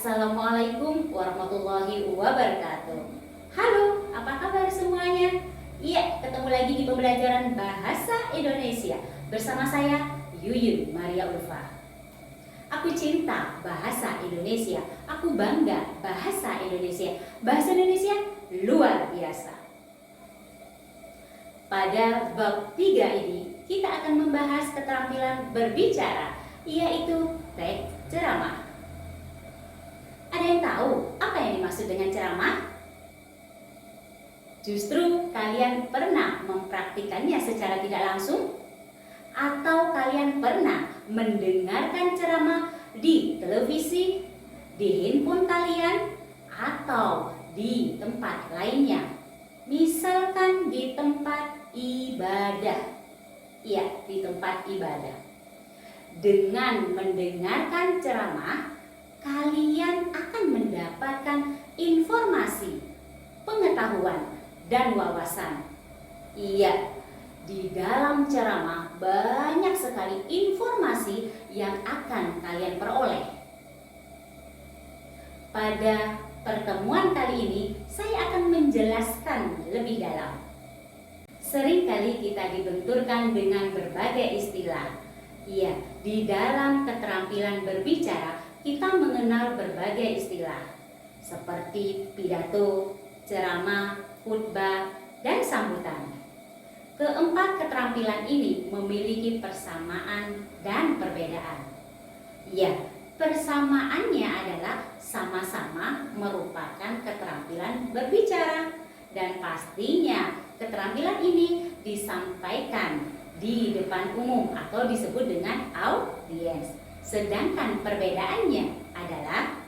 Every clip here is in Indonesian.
Assalamualaikum warahmatullahi wabarakatuh. Halo, apa kabar semuanya? Iya, ketemu lagi di pembelajaran Bahasa Indonesia bersama saya Yuyun Maria Ulfa. Aku cinta bahasa Indonesia, aku bangga bahasa Indonesia. Bahasa Indonesia luar biasa. Pada bab 3 ini kita akan membahas keterampilan berbicara, yaitu teks ceramah. Ada yang tahu apa yang dimaksud dengan ceramah? Justru kalian pernah mempraktikannya secara tidak langsung? Atau kalian pernah mendengarkan ceramah di televisi, di handphone kalian, atau di tempat lainnya? Misalkan di tempat ibadah. Iya, di tempat ibadah. Dengan mendengarkan ceramah, kalian akan mendapatkan informasi, pengetahuan, dan wawasan. Iya, di dalam ceramah banyak sekali informasi yang akan kalian peroleh. Pada pertemuan kali ini, saya akan menjelaskan lebih dalam. Seringkali kita dibenturkan dengan berbagai istilah. Iya, di dalam keterampilan berbicara, kita mengenal berbagai istilah seperti pidato, ceramah, khutbah, dan sambutan. Keempat keterampilan ini memiliki persamaan dan perbedaan. Ya, persamaannya adalah sama-sama merupakan keterampilan berbicara, dan pastinya keterampilan ini disampaikan di depan umum atau disebut dengan audiens. Sedangkan perbedaannya adalah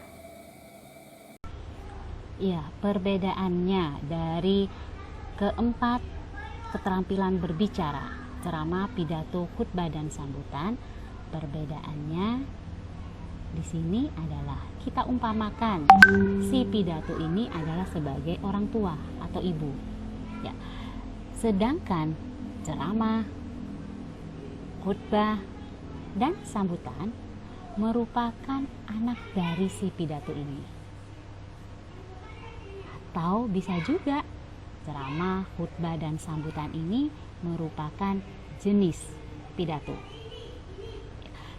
perbedaannya dari keempat keterampilan berbicara, ceramah, pidato, khutbah, dan sambutan. Perbedaannya di sini adalah kita umpamakan si pidato ini adalah sebagai orang tua atau ibu. Ya. Sedangkan ceramah, khutbah, dan sambutan merupakan anak dari si pidato ini. Atau bisa juga ceramah, khutbah, dan sambutan ini merupakan jenis pidato.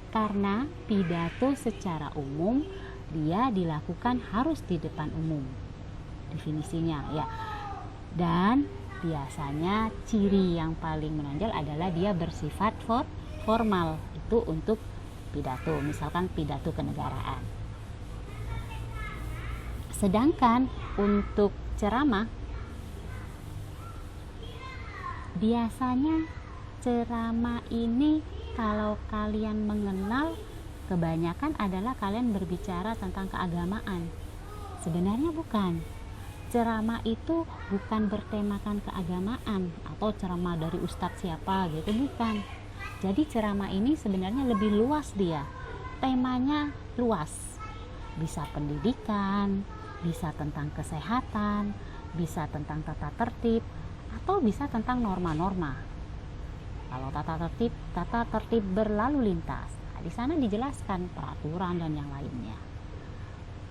Karena pidato secara umum dia dilakukan harus di depan umum. Definisinya ya. Dan biasanya ciri yang paling menonjol adalah dia bersifat formal. Itu untuk pidato, misalkan pidato kenegaraan. Sedangkan untuk ceramah, biasanya ceramah ini kalau kalian mengenal, kebanyakan adalah kalian berbicara tentang keagamaan. Sebenarnya bukan. Ceramah itu bukan bertemakan keagamaan atau ceramah dari ustadz siapa gitu, bukan. Jadi ceramah ini sebenarnya lebih luas dia. Temanya luas. Bisa pendidikan, bisa tentang kesehatan, bisa tentang tata tertib, atau bisa tentang norma-norma. Kalau tata tertib berlalu lintas, di sana dijelaskan peraturan dan yang lainnya.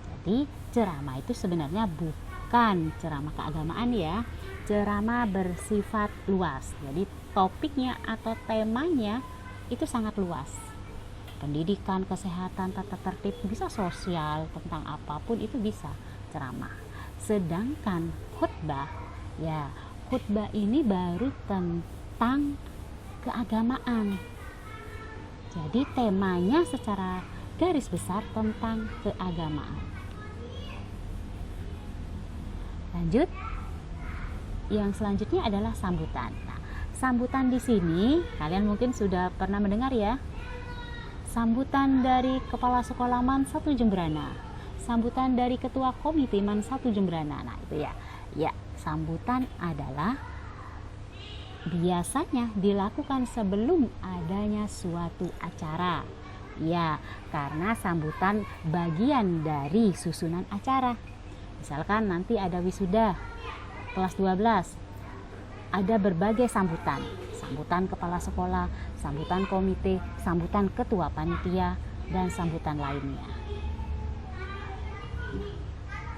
Jadi ceramah itu sebenarnya bukan ceramah keagamaan ya. Ceramah bersifat luas. Jadi topiknya atau temanya itu sangat luas. Pendidikan, kesehatan, tata tertib, bisa sosial, tentang apapun itu bisa ceramah. Sedangkan khutbah, ya khutbah ini baru tentang keagamaan. Jadi temanya secara garis besar tentang keagamaan. Lanjut. Yang selanjutnya adalah sambutan. Nah, sambutan di sini kalian mungkin sudah pernah mendengar ya. Sambutan dari kepala sekolah MAN 1 Jembrana, sambutan dari ketua komite MAN 1 Jembrana. Nah, itu ya. Ya, sambutan adalah biasanya dilakukan sebelum adanya suatu acara. Ya, karena sambutan bagian dari susunan acara. Misalkan nanti ada wisuda kelas 12, ada berbagai sambutan. Sambutan kepala sekolah, sambutan komite, sambutan ketua panitia, dan sambutan lainnya.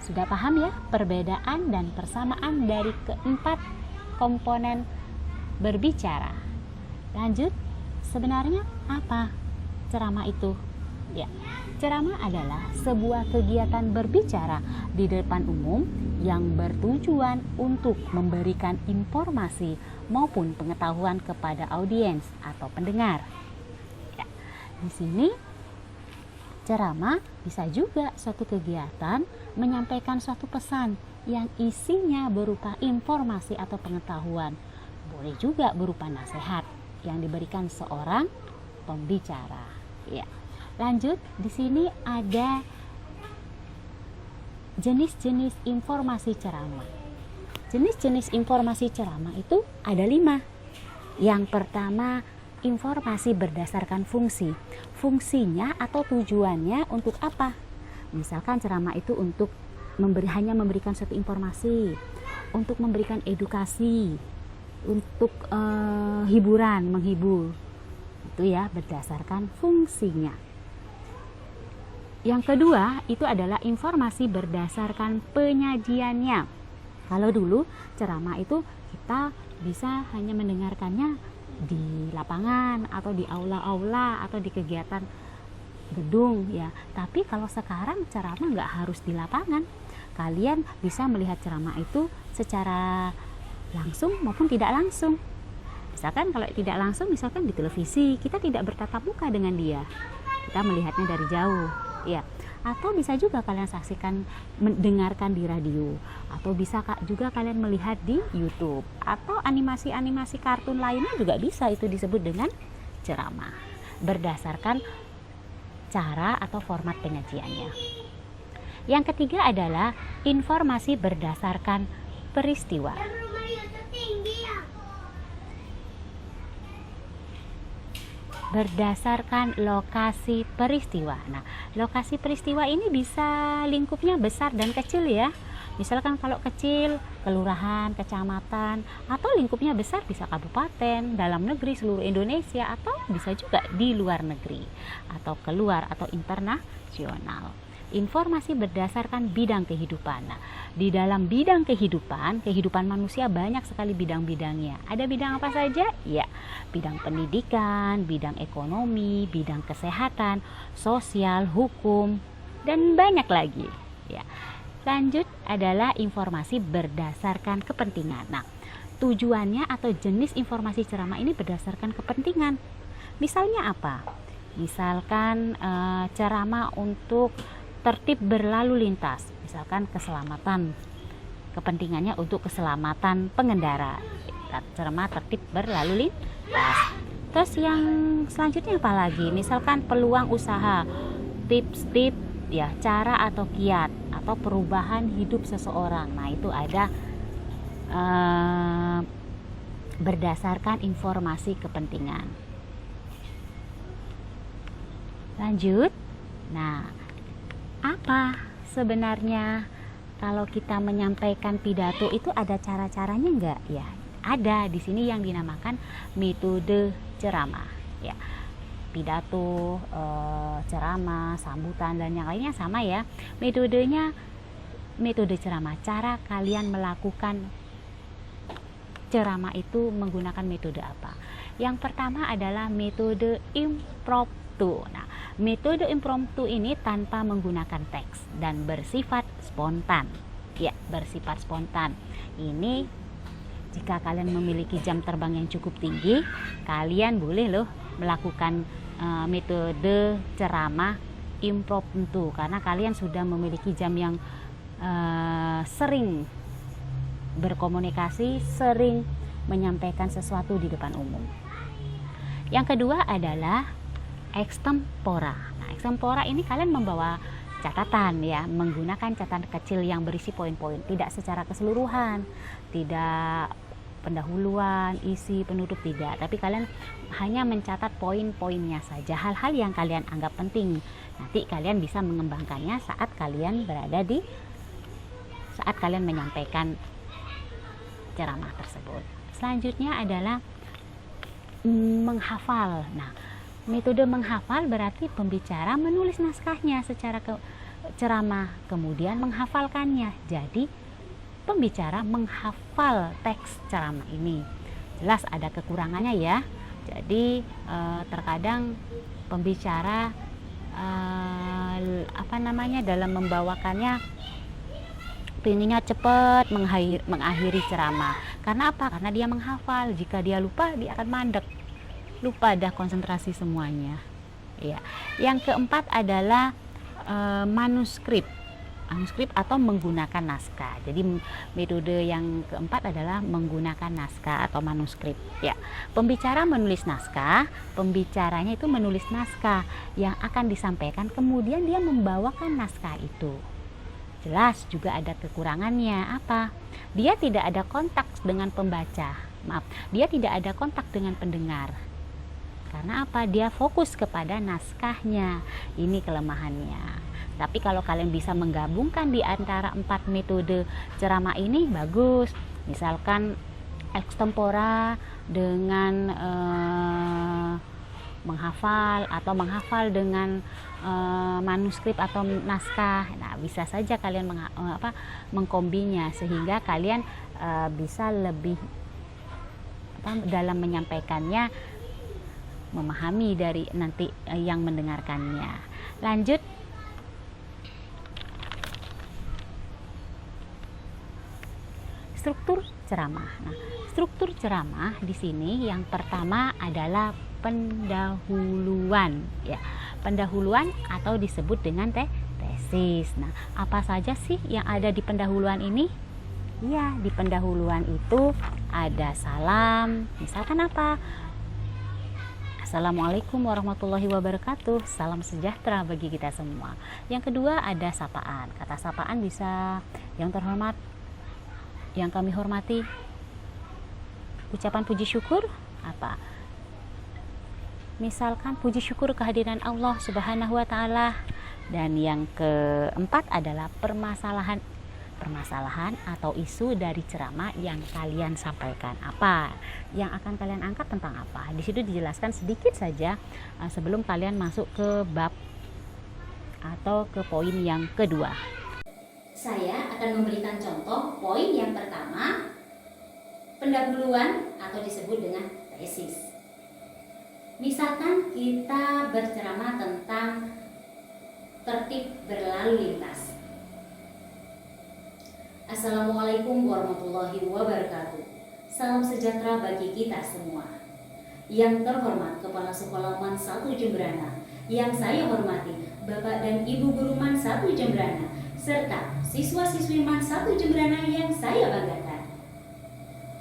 Sudah paham ya perbedaan dan persamaan dari keempat komponen berbicara? Lanjut, sebenarnya apa ceramah itu? Ya, ceramah adalah sebuah kegiatan berbicara di depan umum yang bertujuan untuk memberikan informasi maupun pengetahuan kepada audiens atau pendengar. Ya, di sini ceramah bisa juga suatu kegiatan menyampaikan suatu pesan yang isinya berupa informasi atau pengetahuan. Boleh juga berupa nasihat yang diberikan seorang pembicara. Ya. Lanjut, di sini ada jenis-jenis informasi ceramah. Jenis-jenis informasi ceramah itu ada 5. Yang pertama, informasi berdasarkan fungsi. Fungsinya atau tujuannya untuk apa? Misalkan ceramah itu untuk hanya memberikan suatu informasi, untuk memberikan edukasi, untuk hiburan, menghibur. Itu ya, berdasarkan fungsinya. Yang kedua itu adalah informasi berdasarkan penyajiannya. Kalau dulu ceramah itu kita bisa hanya mendengarkannya di lapangan atau di aula-aula atau di kegiatan gedung ya. Tapi kalau sekarang ceramah nggak harus di lapangan. Kalian bisa melihat ceramah itu secara langsung maupun tidak langsung. Misalkan kalau tidak langsung, misalkan di televisi, kita tidak bertatap muka dengan dia. Kita melihatnya dari jauh. Ya, atau bisa juga kalian saksikan, mendengarkan di radio, atau bisa juga kalian melihat di YouTube, atau animasi-animasi kartun lainnya juga bisa itu disebut dengan ceramah berdasarkan cara atau format penyajiannya. Yang ketiga adalah informasi berdasarkan peristiwa. Berdasarkan lokasi peristiwa. Nah, lokasi peristiwa ini bisa lingkupnya besar dan kecil ya. Misalkan kalau kecil, kelurahan, kecamatan, atau lingkupnya besar bisa kabupaten, dalam negeri, seluruh Indonesia, atau bisa juga di luar negeri, atau keluar atau internasional. Informasi berdasarkan bidang kehidupan. Nah, di dalam bidang kehidupan manusia banyak sekali bidang-bidangnya. Ada bidang apa saja? Ya, bidang pendidikan, bidang ekonomi, bidang kesehatan, sosial, hukum, dan banyak lagi. Ya. Lanjut adalah informasi berdasarkan kepentingan. Nah, tujuannya atau jenis informasi ceramah ini berdasarkan kepentingan. Misalnya apa? Misalkan ceramah untuk tertib berlalu lintas, misalkan keselamatan, kepentingannya untuk keselamatan pengendara, ceramah tertib berlalu lintas. Terus yang selanjutnya apa lagi? Misalkan peluang usaha, tips-tips ya, cara atau kiat atau perubahan hidup seseorang. Nah, itu ada berdasarkan informasi kepentingan. Lanjut. Nah, apa sebenarnya kalau kita menyampaikan pidato itu ada cara-caranya enggak? Ya, ada. Di sini yang dinamakan metode ceramah. Ya, pidato, ceramah, sambutan dan yang lainnya sama ya. Metodenya, metode ceramah. Cara kalian melakukan ceramah itu menggunakan metode apa? Yang pertama adalah metode impromptu. Nah, metode impromptu ini tanpa menggunakan teks dan bersifat spontan. Ya, bersifat spontan. Ini jika kalian memiliki jam terbang yang cukup tinggi, kalian boleh loh melakukan metode ceramah impromptu karena kalian sudah memiliki jam yang sering berkomunikasi, sering menyampaikan sesuatu di depan umum. Yang kedua adalah extempora. Nah, extempora ini kalian membawa catatan ya, menggunakan catatan kecil yang berisi poin-poin, tidak secara keseluruhan, tidak pendahuluan, isi, penutup, tidak, tapi kalian hanya mencatat poin-poinnya saja, hal-hal yang kalian anggap penting. Nanti kalian bisa mengembangkannya saat kalian menyampaikan ceramah tersebut. Selanjutnya adalah menghafal. Nah, metode menghafal berarti pembicara menulis naskahnya secara ceramah, kemudian menghafalkannya. Jadi pembicara menghafal teks ceramah ini. Jelas ada kekurangannya ya. Jadi terkadang pembicara dalam membawakannya pinginnya cepat mengakhiri ceramah. Karena apa? Karena dia menghafal. Jika dia lupa, dia akan mandek. Lupa dah konsentrasi semuanya. Ya. Yang keempat adalah manuskrip atau menggunakan naskah. Jadi metode yang keempat adalah menggunakan naskah atau manuskrip. Ya, pembicara menulis naskah, pembicaranya itu menulis naskah yang akan disampaikan, kemudian dia membawakan naskah itu. Jelas juga ada kekurangannya. Apa? Dia tidak ada kontak dengan pembaca. Dia tidak ada kontak dengan pendengar. Karena apa? Dia fokus kepada naskahnya. Ini kelemahannya. Tapi kalau kalian bisa menggabungkan di antara 4 metode ceramah ini, bagus. Misalkan extempora dengan menghafal, atau menghafal dengan manuskrip atau naskah. Nah, bisa saja kalian mengkombinya sehingga kalian bisa lebih dalam menyampaikannya, memahami dari nanti yang mendengarkannya. Lanjut. Struktur ceramah. Nah, struktur ceramah di sini yang pertama adalah pendahuluan, ya. Pendahuluan atau disebut dengan tesis. Nah, apa saja sih yang ada di pendahuluan ini? Ya, di pendahuluan itu ada salam. Misalkan apa? Assalamualaikum warahmatullahi wabarakatuh. Salam sejahtera bagi kita semua. Yang kedua ada sapaan. Kata sapaan bisa yang terhormat, yang kami hormati. Ucapan puji syukur apa? Misalkan puji syukur kehadiran Allah Subhanahu wa taala. Dan yang keempat adalah permasalahan atau isu dari ceramah yang kalian sampaikan. Apa yang akan kalian angkat, tentang apa? Di situ dijelaskan sedikit saja sebelum kalian masuk ke bab atau ke poin yang kedua. Saya akan memberikan contoh poin yang pertama, pendahuluan atau disebut dengan tesis. Misalkan kita berceramah tentang tertib berlalu lintas. Assalamualaikum warahmatullahi wabarakatuh. Salam sejahtera bagi kita semua. Yang terhormat Kepala Sekolah MAN 1 Jemberana, yang saya hormati Bapak dan Ibu Guru MAN 1 Jemberana, serta siswa-siswi MAN 1 Jemberana yang saya banggakan.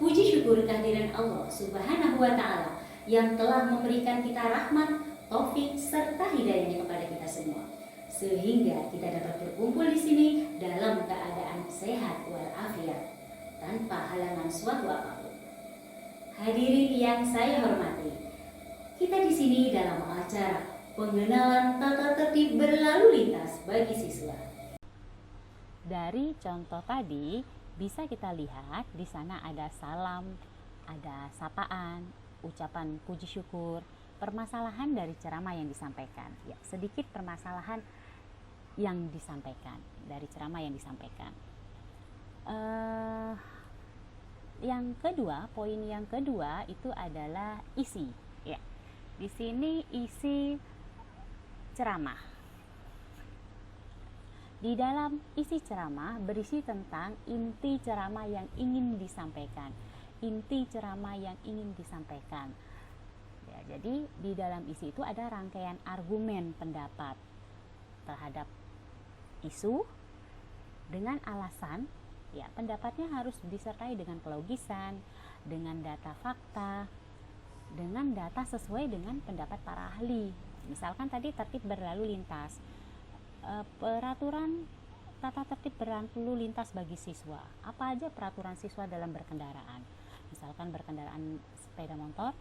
Puji syukur kehadiran Allah Subhanahu wa taala yang telah memberikan kita rahmat, taufik serta hidayahnya kepada kita semua, sehingga kita dapat berkumpul di sini dalam keadaan sehat walafiat tanpa halangan suatu apapun. Hadirin yang saya hormati, kita di sini dalam acara pengenalan tata tertib berlalu lintas bagi siswa. Dari contoh tadi bisa kita lihat di sana ada salam, ada sapaan, ucapan puji syukur, permasalahan dari ceramah yang disampaikan. Ya, sedikit permasalahan yang disampaikan dari ceramah yang disampaikan. Yang kedua, poin yang kedua itu adalah isi. Ya, di sini isi ceramah. Di dalam isi ceramah berisi tentang inti ceramah yang ingin disampaikan. Inti ceramah yang ingin disampaikan. Ya, jadi di dalam isi itu ada rangkaian argumen pendapat terhadap isu dengan alasan, ya, pendapatnya harus disertai dengan kelogisan, dengan data fakta, dengan data sesuai dengan pendapat para ahli. Misalkan tadi tertib berlalu lintas, peraturan tata tertib berlalu lintas bagi siswa. Apa aja peraturan siswa dalam berkendaraan? Misalkan berkendaraan sepeda motor,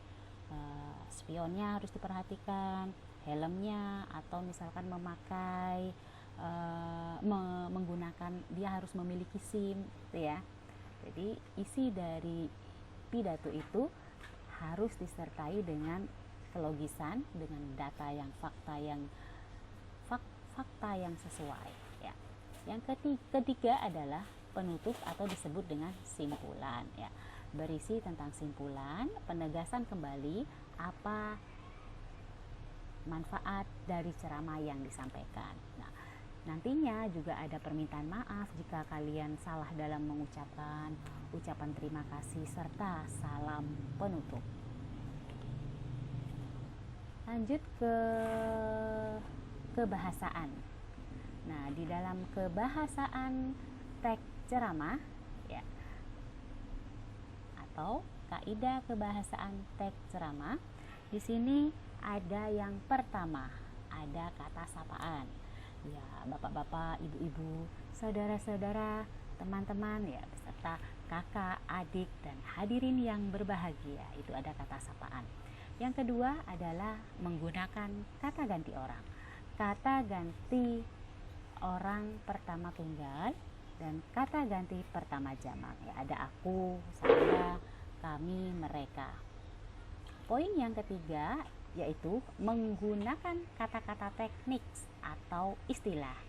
spionnya harus diperhatikan, helmnya, atau misalkan memakai menggunakan, dia harus memiliki SIM, gitu ya. Jadi isi dari pidato itu harus disertai dengan kelogisan, dengan data yang fakta yang sesuai, Yang ketiga adalah penutup atau disebut dengan simpulan ya. Berisi tentang simpulan, penegasan kembali apa manfaat dari ceramah yang disampaikan. Nah, nantinya juga ada permintaan maaf jika kalian salah dalam mengucapkan ucapan terima kasih serta salam penutup. Lanjut ke kebahasaan. Nah, di dalam kebahasaan teks ceramah ya, atau kaidah kebahasaan teks ceramah, di sini ada yang pertama, ada kata sapaan. Ya, bapak-bapak, ibu-ibu, saudara-saudara, teman-teman ya, beserta kakak, adik, dan hadirin yang berbahagia, itu ada kata sapaan. Yang kedua adalah menggunakan kata ganti orang. Kata ganti orang pertama tunggal dan kata ganti pertama jamak. Ya, ada aku, saya, kami, mereka. Poin yang ketiga yaitu menggunakan kata-kata teknik atau istilah.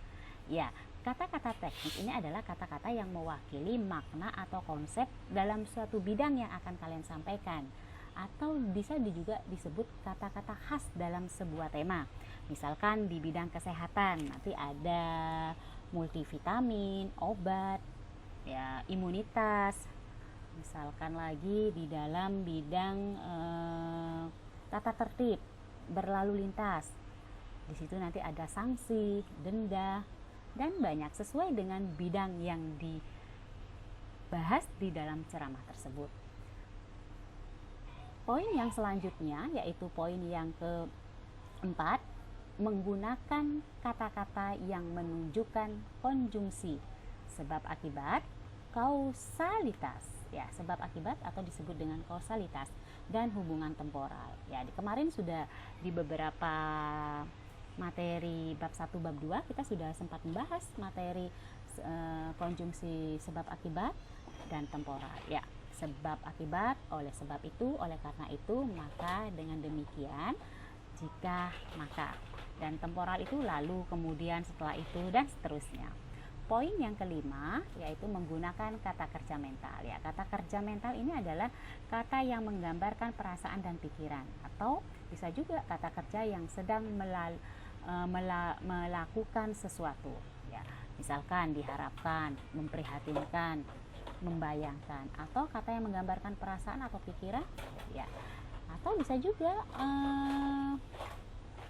Ya, kata-kata teknik ini adalah kata-kata yang mewakili makna atau konsep dalam suatu bidang yang akan kalian sampaikan, atau bisa juga disebut kata-kata khas dalam sebuah tema. Misalkan di bidang kesehatan nanti ada multivitamin, obat, ya, imunitas. Misalkan lagi di dalam bidang tata tertib, berlalu lintas. Di situ nanti ada sanksi, denda, dan banyak sesuai dengan bidang yang dibahas di dalam ceramah tersebut. Poin yang selanjutnya yaitu poin yang keempat, menggunakan kata-kata yang menunjukkan konjungsi, sebab akibat, kausalitas. Ya, sebab akibat atau disebut dengan kausalitas dan hubungan temporal. Ya, kemarin sudah di beberapa materi bab 1 bab 2 kita sudah sempat membahas materi konjungsi sebab akibat dan temporal. Ya, sebab akibat, oleh sebab itu, oleh karena itu, maka, dengan demikian, jika, maka, dan temporal itu lalu, kemudian, setelah itu, dan seterusnya. Poin yang kelima yaitu menggunakan kata kerja mental. Ya, kata kerja mental ini adalah kata yang menggambarkan perasaan dan pikiran, atau bisa juga kata kerja yang sedang melakukan sesuatu. Ya, misalkan diharapkan, memprihatinkan, membayangkan, atau kata yang menggambarkan perasaan atau pikiran. Ya, atau bisa juga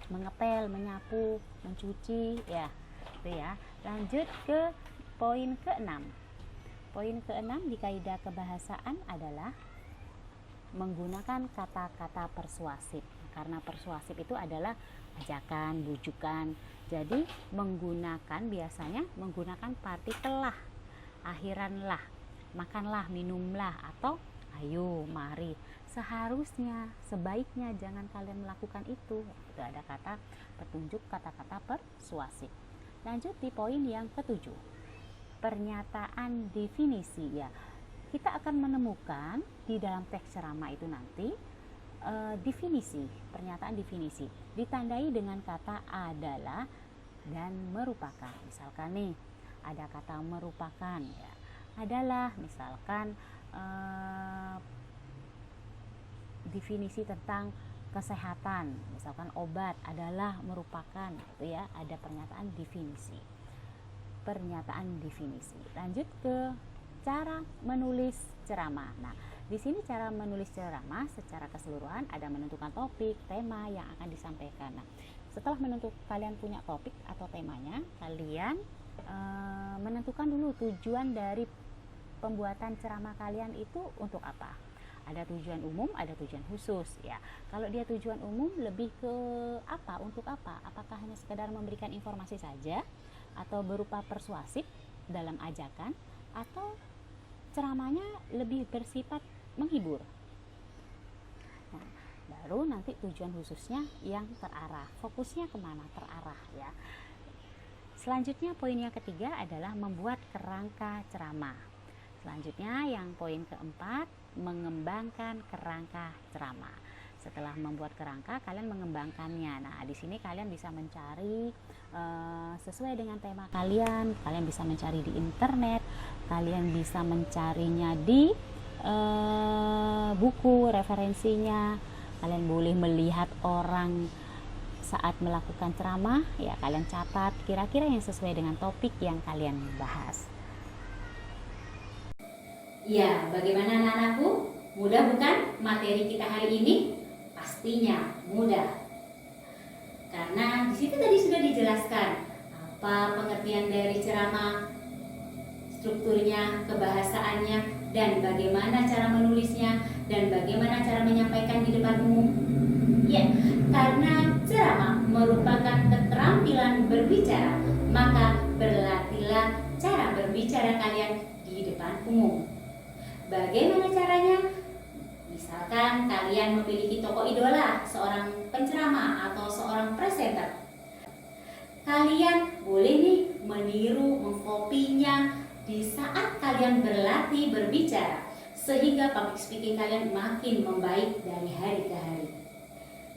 mengepel, menyapu, mencuci. Ya, itu ya. Lanjut ke poin ke-6. Poin ke-6 di kaidah kebahasaan adalah menggunakan kata-kata persuasif. Karena persuasif itu adalah ajakan, bujukan. Jadi biasanya menggunakan partikel lah, akhiran lah, makanlah, minumlah, atau ayo, mari, seharusnya, sebaiknya jangan kalian melakukan itu. Itu ada kata petunjuk, kata-kata persuasif. Lanjut di poin yang ke-7, pernyataan definisi. Ya, kita akan menemukan di dalam teks ceramah itu nanti definisi, pernyataan definisi ditandai dengan kata adalah dan merupakan. Misalkan nih ada kata merupakan, ya, adalah, misalkan definisi tentang kesehatan, misalkan obat adalah merupakan, itu ya, ada pernyataan definisi. Lanjut ke cara menulis ceramah. Nah, di sini cara menulis ceramah secara keseluruhan ada menentukan topik, tema yang akan disampaikan. Nah, setelah kalian punya topik atau temanya, kalian menentukan dulu tujuan dari pembuatan ceramah kalian itu untuk apa. Ada tujuan umum, ada tujuan khusus. Ya, kalau dia tujuan umum lebih ke apa? Untuk apa? Apakah hanya sekedar memberikan informasi saja, atau berupa persuasif dalam ajakan, atau ceramahnya lebih bersifat menghibur? Nah, baru nanti tujuan khususnya yang terarah, fokusnya kemana, terarah ya. Selanjutnya poin yang ketiga adalah membuat kerangka ceramah. Selanjutnya yang poin keempat, mengembangkan kerangka ceramah. Setelah membuat kerangka, kalian mengembangkannya. Nah, di sini kalian bisa mencari sesuai dengan tema kalian. Kalian bisa mencari di internet, kalian bisa mencarinya di buku referensinya. Kalian boleh melihat orang saat melakukan ceramah, ya kalian catat kira-kira yang sesuai dengan topik yang kalian bahas. Ya, bagaimana anak-anakku? Mudah bukan materi kita hari ini? Pastinya mudah. Karena di situ tadi sudah dijelaskan apa pengertian dari ceramah, strukturnya, kebahasaannya, dan bagaimana cara menulisnya, dan bagaimana cara menyampaikan di depan umum. Ya, karena ceramah merupakan keterampilan berbicara, maka berlatihlah cara berbicara kalian di depan umum. Bagaimana caranya? Misalkan kalian memiliki tokoh idola, seorang penceramah atau seorang presenter. Kalian boleh nih meniru, mengkopinya di saat kalian berlatih berbicara, sehingga public speaking kalian makin membaik dari hari ke hari.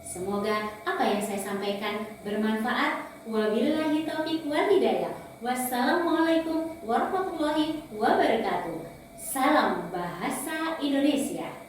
Semoga apa yang saya sampaikan bermanfaat. Wabillahi taufiq wal hidayah. Wassalamualaikum warahmatullahi wabarakatuh. Salam Bahasa Indonesia.